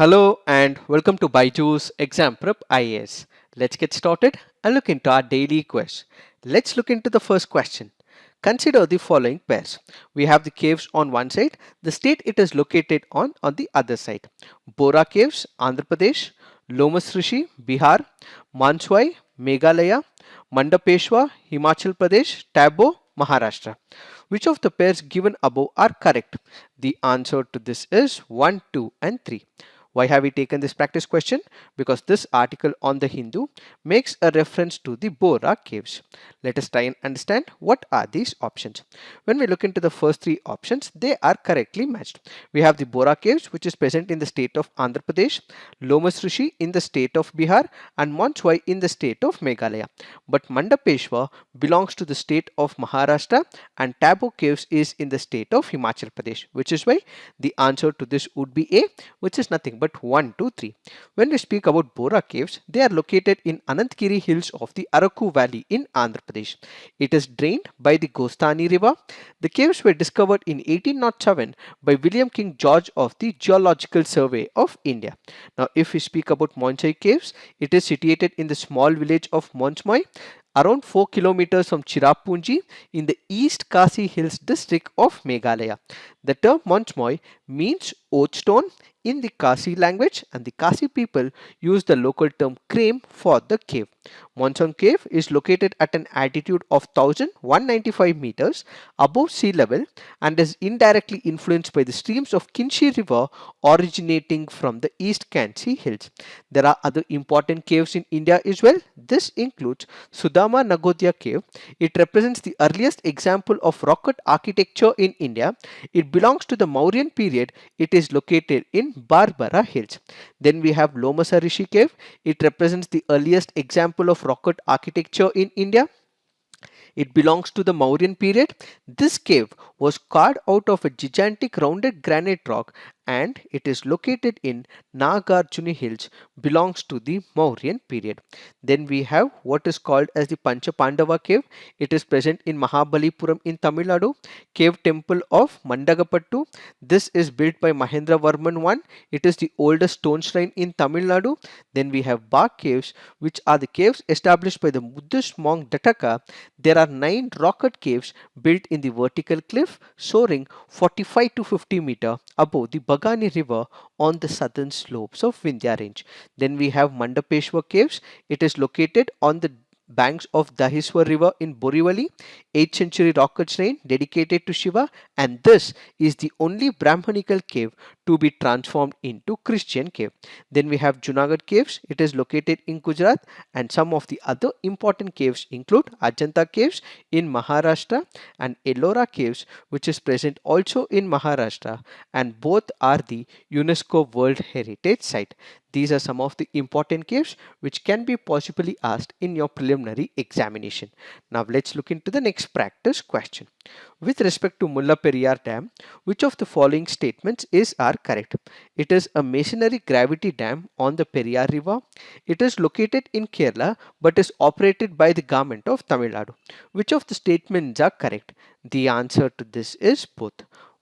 Hello and welcome to BYJU'S Exam Prep IAS. Let's get started and look into our daily quiz. Let's look into the first question. Consider the following pairs. We have the caves on one side, the state it is located on the other side. Bora Caves, Andhra Pradesh, Lomas Rishi, Bihar, Manswai, Meghalaya, Mandapeshwa, Himachal Pradesh, Tabo, Maharashtra. Which of the pairs given above are correct? The answer to this is 1, 2 and 3. Why have we taken this practice question? Because this article on the Hindu makes a reference to the Bora caves. Let us try and understand what are these options. When we look into the first three options, they are correctly matched. We have the Bora caves, which is present in the state of Andhra Pradesh, Lomas Rishi in the state of Bihar, and Manswai in the state of Meghalaya. But Mandapeshwa belongs to the state of Maharashtra and Tabo caves is in the state of Himachal Pradesh, which is why the answer to this would be A, which is nothing but 1, 2, 3. When we speak about Bora caves, they are located in Anantgiri hills of the Araku Valley in Andhra Pradesh. It is drained by the Gostani River. The caves were discovered in 1807 by William King George of the Geological Survey of India. Now, if we speak about Manswai caves, it is situated in the small village of Manswai, around 4 kilometers from Cherrapunji in the East Khasi Hills district of Meghalaya. The term Manswai means oat stone in the Khasi language, and the Khasi people use the local term cream for the cave. Manswai cave is located at an altitude of 1195 meters above sea level and is indirectly influenced by the streams of Kinshi River originating from the East Khasi Hills. There are other important caves in India as well. This includes Sudama Nagodya cave. It represents the earliest example of rocket architecture in India. It belongs to the Mauryan period. It is located in Barbara Hills. Then we have Lomasa Rishi cave. It represents the earliest example of rocket architecture in India. It belongs to the Mauryan period. This cave was carved out of a gigantic rounded granite rock and it is located in Nagarjuna Hills, belongs to the Mauryan period. Then we have what is called as the Pancha Pandava cave. It is present in Mahabalipuram in Tamil Nadu. Cave temple of Mandagapattu. This is built by Mahendra Varman I. It is the oldest stone shrine in Tamil Nadu. Then we have Bak caves, which are the caves established by the Buddhist monk Dattaka. There are 9 rocket caves built in the vertical cliff, soaring 45 to 50 meter above the Bagani River on the southern slopes of Vindhya range. Then we have Mandapeshwa caves. It is located on the banks of Dahiswar River in Borivali, 8th century rocket shrine dedicated to Shiva, and this is the only Brahmanical cave to be transformed into Christian cave. Then we have Junagadh caves. It is located in Gujarat, and some of the other important caves include Ajanta caves in Maharashtra and Ellora caves, which is present also in Maharashtra, and both are the UNESCO World Heritage Site. These are some of the important caves which can be possibly asked in your preliminary examination. Now let's look into the next practice question. With respect to Mullaperiyar Dam, which of the following statements are correct? It is a masonry gravity dam on the Periyar River. It is located in Kerala but is operated by the government of Tamil Nadu. Which of the statements are correct? The answer to this is both.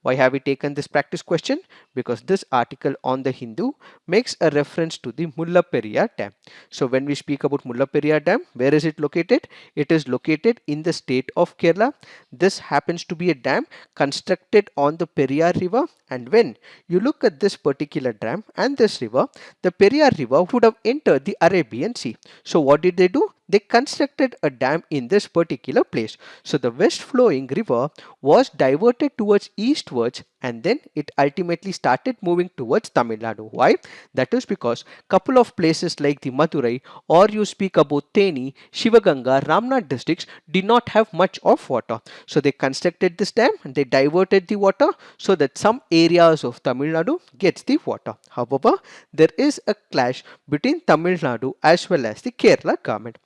Why have we taken this practice question? Because this article on the Hindu makes a reference to the Mullaperiyar Dam. So when we speak about Mullaperiyar Dam, where is it located? It is located in the state of Kerala. This happens to be a dam constructed on the Periyar River, and when you look at this particular dam and this river, the Periyar River would have entered the Arabian Sea. So what did they do? They constructed a dam in this particular place. So the west flowing river was diverted towards eastwards and then it ultimately started moving towards Tamil Nadu. Why? That is because couple of places like the Madurai or you speak about Theni, Shivaganga, Ramnath districts did not have much of water. So they constructed this dam and they diverted the water so that some areas of Tamil Nadu gets the water. However, there is a clash between Tamil Nadu as well as the Kerala government.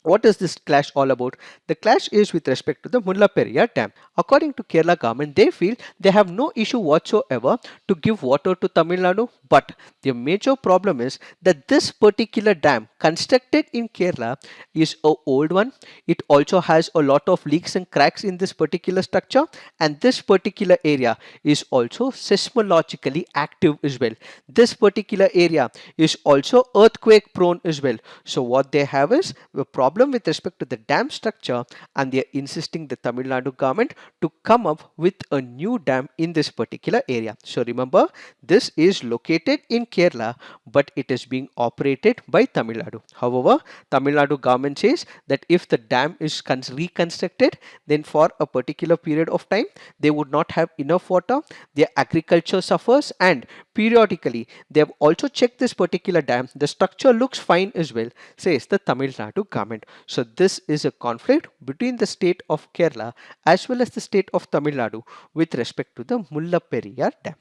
What is this clash all about? The clash is with respect to the Mullaperiyar Dam. According to Kerala government, they feel they have no issue whatsoever to give water to Tamil Nadu, but the major problem is that this particular dam constructed in Kerala is a old one. It also has a lot of leaks and cracks in this particular structure, and this particular area is also seismologically active as well. This particular area is also earthquake prone as well. So what they have is a problem with respect to the dam structure, and they are insisting the Tamil Nadu government to come up with a new dam in this particular area. So remember, this is located in Kerala, but it is being operated by Tamil Nadu. However, Tamil Nadu government says that if the dam is reconstructed, then for a particular period of time, they would not have enough water, their agriculture suffers, and periodically they have also checked this particular dam. The structure looks fine as well, says the Tamil Nadu government. So this is a conflict between the state of Kerala as well as the state of Tamil Nadu with respect to the Mullaperiyar Dam.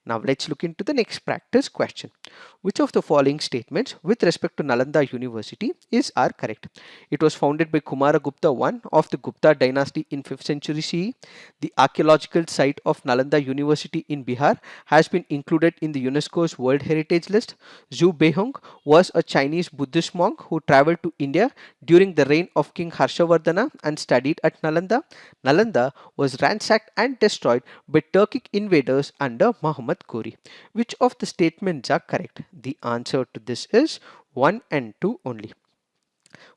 Now let's look into the next practice question. Which of the following statements with respect to Nalanda University are correct? It was founded by Kumaragupta I of the Gupta dynasty in 5th century CE. The archaeological site of Nalanda University in Bihar has been included in the UNESCO's World Heritage List. Zhu Beihong was a Chinese Buddhist monk who traveled to India during the reign of King Harshavardhana and studied at Nalanda. Nalanda was ransacked and destroyed by Turkic invaders under Muhammad Ghori. Which of the statements are correct? The answer to this is 1 and 2 only.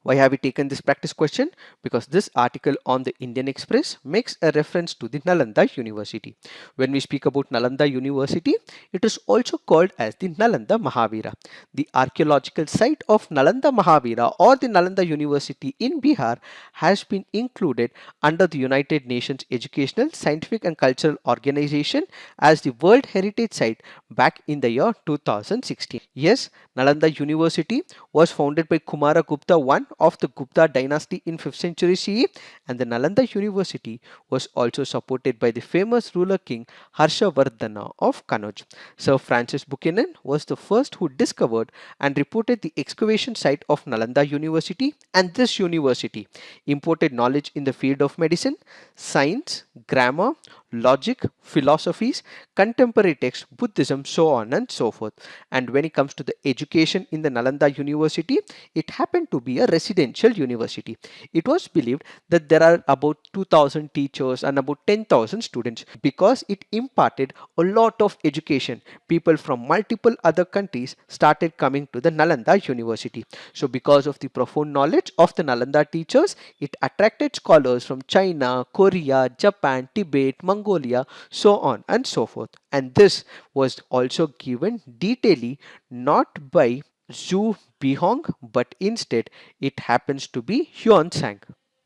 Why have we taken this practice question? Because this article on the Indian Express makes a reference to the Nalanda University. When we speak about Nalanda University, it is also called as the Nalanda Mahavira. The archaeological site of Nalanda Mahavira or the Nalanda University in Bihar has been included under the United Nations Educational, Scientific and Cultural Organization as the World Heritage Site back in the year 2016. Yes, Nalanda University was founded by Kumaragupta I of the Gupta dynasty in 5th century CE, and the Nalanda University was also supported by the famous ruler king Harshavardhana of Kannauj. Sir Francis Buchanan was the first who discovered and reported the excavation site of Nalanda University, and this university imported knowledge in the field of medicine, science, grammar, logic, philosophies, contemporary texts, Buddhism, so on and so forth. And when it comes to the education in the Nalanda University, it happened to be a residential university. It was believed that there are about 2000 teachers and about 10,000 students because it imparted a lot of education. People from multiple other countries started coming to the Nalanda University. So because of the profound knowledge of the Nalanda teachers, it attracted scholars from China, Korea, Japan, Tibet, Mongolia, so on and so forth. And this was also given detailedly not by Zhu Beihong, but instead it happens to be Huan Sang.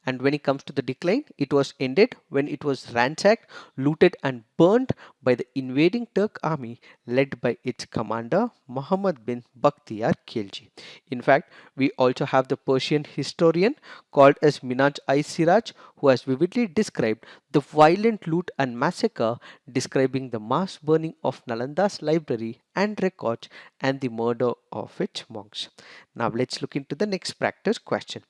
And when it comes to the decline, it was ended when it was ransacked, looted and burnt by the invading Turk army led by its commander Muhammad bin Bakhtiyar Khilji. In fact, we also have the Persian historian called as Minhaj-i-Siraj, who has vividly described the violent loot and massacre, describing the mass burning of Nalanda's library and records and the murder of its monks. Now let's look into the next practice question.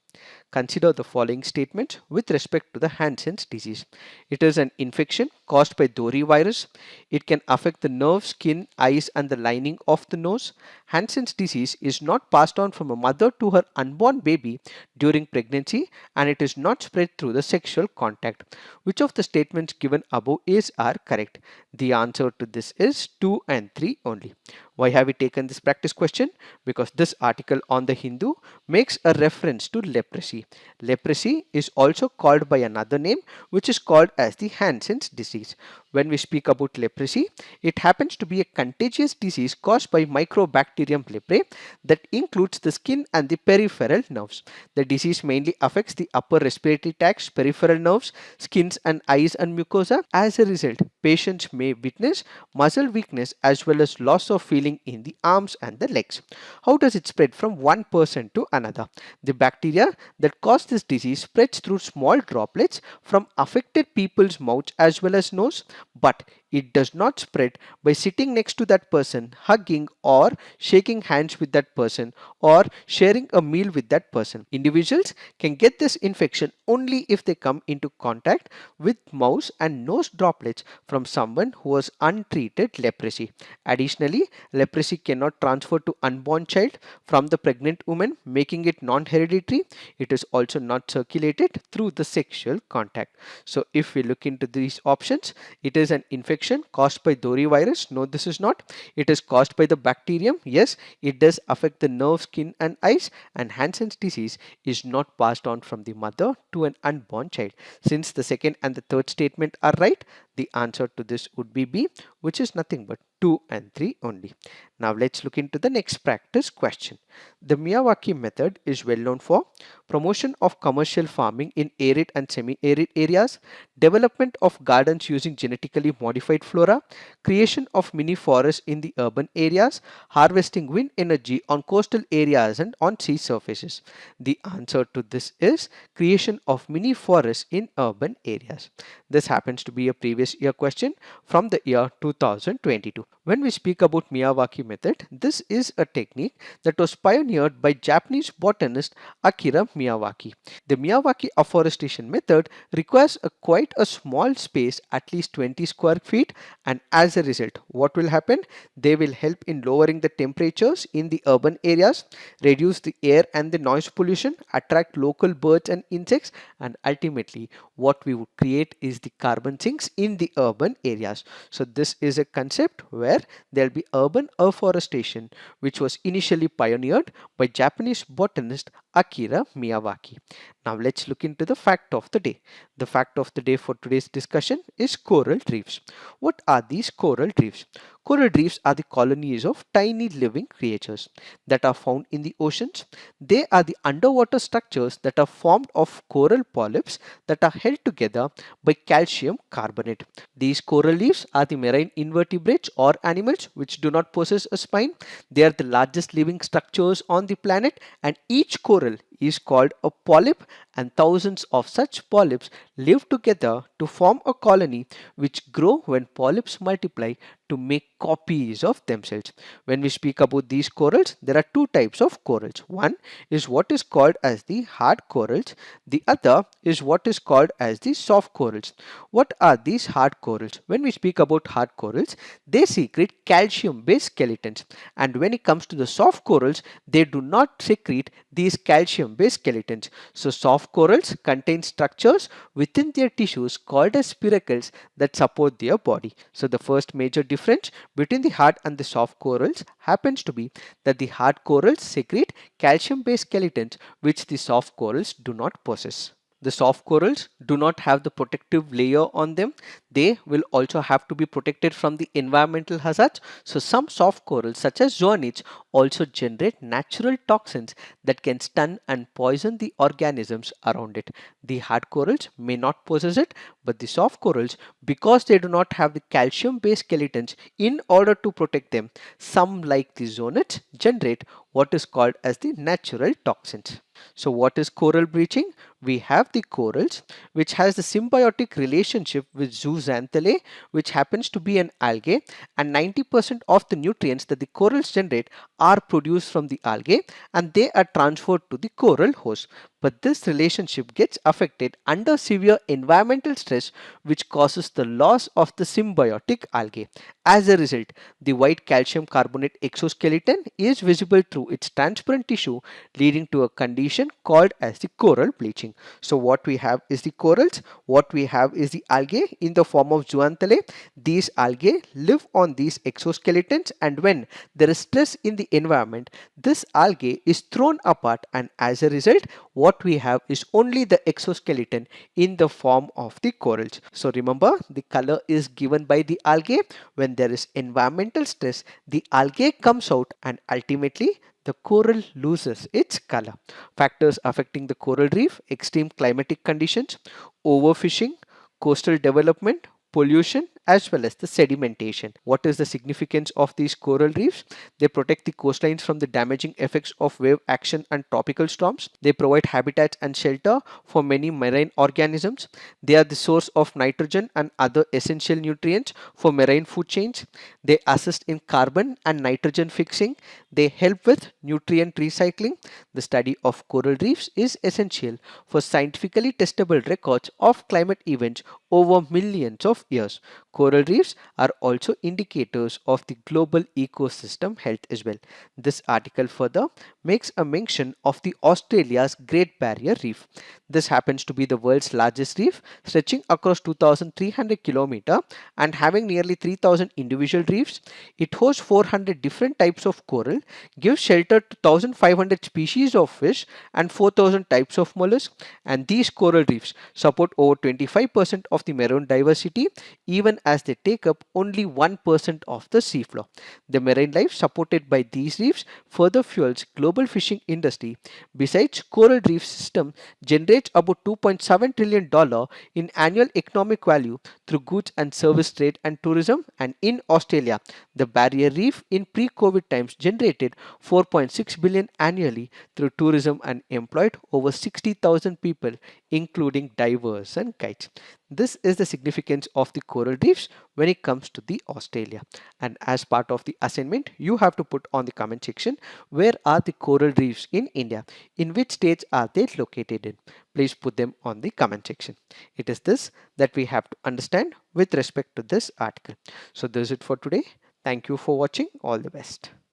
Consider the following statements with respect to the Hansen's disease. It is an infection caused by Dori virus. It can affect the nerve, skin, eyes and the lining of the nose. Hansen's disease is not passed on from a mother to her unborn baby during pregnancy, and it is not spread through the sexual contact. Which of the statements given above are correct? The answer to this is 2 and 3 only. Why have we taken this practice question? Because this article on the Hindu makes a reference to leprosy. Leprosy is also called by another name, which is called as the Hansen's disease. When we speak about leprosy, it happens to be a contagious disease caused by Microbacterium leprae that includes the skin and the peripheral nerves. The disease mainly affects the upper respiratory tract, peripheral nerves, skins and eyes and mucosa. As a result, patients may witness muscle weakness as well as loss of feeling in the arms and the legs. How does it spread from one person to another? The bacteria that cause this disease spreads through small droplets from affected people's mouths as well as nose, but It does not spread by sitting next to that person, hugging or shaking hands with that person, or sharing a meal with that person. Individuals can get this infection only if they come into contact with mouth and nose droplets from someone who has untreated leprosy. Additionally, leprosy cannot transfer to unborn child from the pregnant woman, making it non-hereditary. It is also not circulated through the sexual contact. So if we look into these options, it is an infection caused by virus. No, this is not. It is caused by the bacterium. Yes, it does affect the nerve, skin and eyes, and Hansen's disease is not passed on from the mother to an unborn child. Since the second and the third statement are right, the answer to this would be B, which is nothing but 2 and 3 only. Now let's look into the next practice question. The Miyawaki method is well known for promotion of commercial farming in arid and semi-arid areas, development of gardens using genetically modified flora, creation of mini forests in the urban areas, harvesting wind energy on coastal areas and on sea surfaces. The answer to this is creation of mini forests in urban areas. This happens to be a previous year question from the year 2022. When we speak about Miyawaki method, this is a technique that was pioneered by Japanese botanist Akira Miyawaki. The Miyawaki afforestation method requires quite a small space, at least 20 square feet, and as a result, what will happen? They will help in lowering the temperatures in the urban areas, reduce the air and the noise pollution, attract local birds and insects, and ultimately what we would create is the carbon sinks in the urban areas. So this is a concept where there will be urban afforestation, which was initially pioneered by Japanese botanist Akira Miyawaki. Now let's look into the fact of the day. The fact of the day for today's discussion is coral reefs. What are these coral reefs? Coral reefs are the colonies of tiny living creatures that are found in the oceans. They are the underwater structures that are formed of coral polyps that are held together by calcium carbonate. These coral reefs are the marine invertebrates or animals which do not possess a spine. They are the largest living structures on the planet, and each coral is called a polyp, and thousands of such polyps live together to form a colony which grow when polyps multiply to make copies of themselves. When we speak about these corals, there are two types of corals. One is what is called as the hard corals. The other is what is called as the soft corals. What are these hard corals? When we speak about hard corals, they secrete calcium based skeletons, and when it comes to the soft corals, they do not secrete these calcium based skeletons. So soft corals contain structures within their tissues called as spiracles that support their body. So the first major difference between the hard and the soft corals happens to be that the hard corals secrete calcium based skeletons which the soft corals do not possess. The soft corals do not have the protective layer on them. They will also have to be protected from the environmental hazards. So some soft corals such as zoonids also generate natural toxins that can stun and poison the organisms around it. The hard corals may not possess it, but the soft corals, because they do not have the calcium based skeletons in order to protect them, some like the zoonids generate what is called as the natural toxins. So what is coral bleaching? We have the corals which has the symbiotic relationship with zooxanthellae, which happens to be an algae, and 90% of the nutrients that the corals generate are produced from the algae and they are transferred to the coral host. But this relationship gets affected under severe environmental stress, which causes the loss of the symbiotic algae. As a result, the white calcium carbonate exoskeleton is visible through its transparent tissue, leading to a condition called as the coral bleaching. So what we have is the corals, what we have is the algae in the form of zooxanthellae. These algae live on these exoskeletons, and when there is stress in the environment, this algae is thrown apart, and as a result, what we have is only the exoskeleton in the form of the corals. So remember, the color is given by the algae. When there is environmental stress, the algae comes out and ultimately the coral loses its color. Factors affecting the coral reef: extreme climatic conditions, overfishing, coastal development, pollution, as well as the sedimentation. What is the significance of these coral reefs? They protect the coastlines from the damaging effects of wave action and tropical storms. They provide habitats and shelter for many marine organisms. They are the source of nitrogen and other essential nutrients for marine food chains. They assist in carbon and nitrogen fixing. They help with nutrient recycling. The study of coral reefs is essential for scientifically testable records of climate events over millions of years. Coral reefs are also indicators of the global ecosystem health as well. This article further makes a mention of the Australia's Great Barrier Reef. This happens to be the world's largest reef, stretching across 2,300 kilometers and having nearly 3,000 individual reefs. It hosts 400 different types of coral, gives shelter to 1,500 species of fish and 4,000 types of mollusks. And these coral reefs support over 25% of the marine diversity, even as they take up only 1% of the seafloor. The marine life supported by these reefs further fuels global fishing industry. Besides, coral reef system generates about $2.7 trillion in annual economic value through goods and service trade and tourism. And in Australia, the barrier reef in pre-COVID times generated 4.6 billion annually through tourism and employed over 60,000 people, including divers and guides. This is the significance of the coral reefs when it comes to the Australia. And as part of the assignment, you have to put on the comment section, where are the coral reefs in India? In which states are they located in? Please put them on the comment section. It is this that we have to understand with respect to this article. So this is it for today. Thank you for watching. All the best.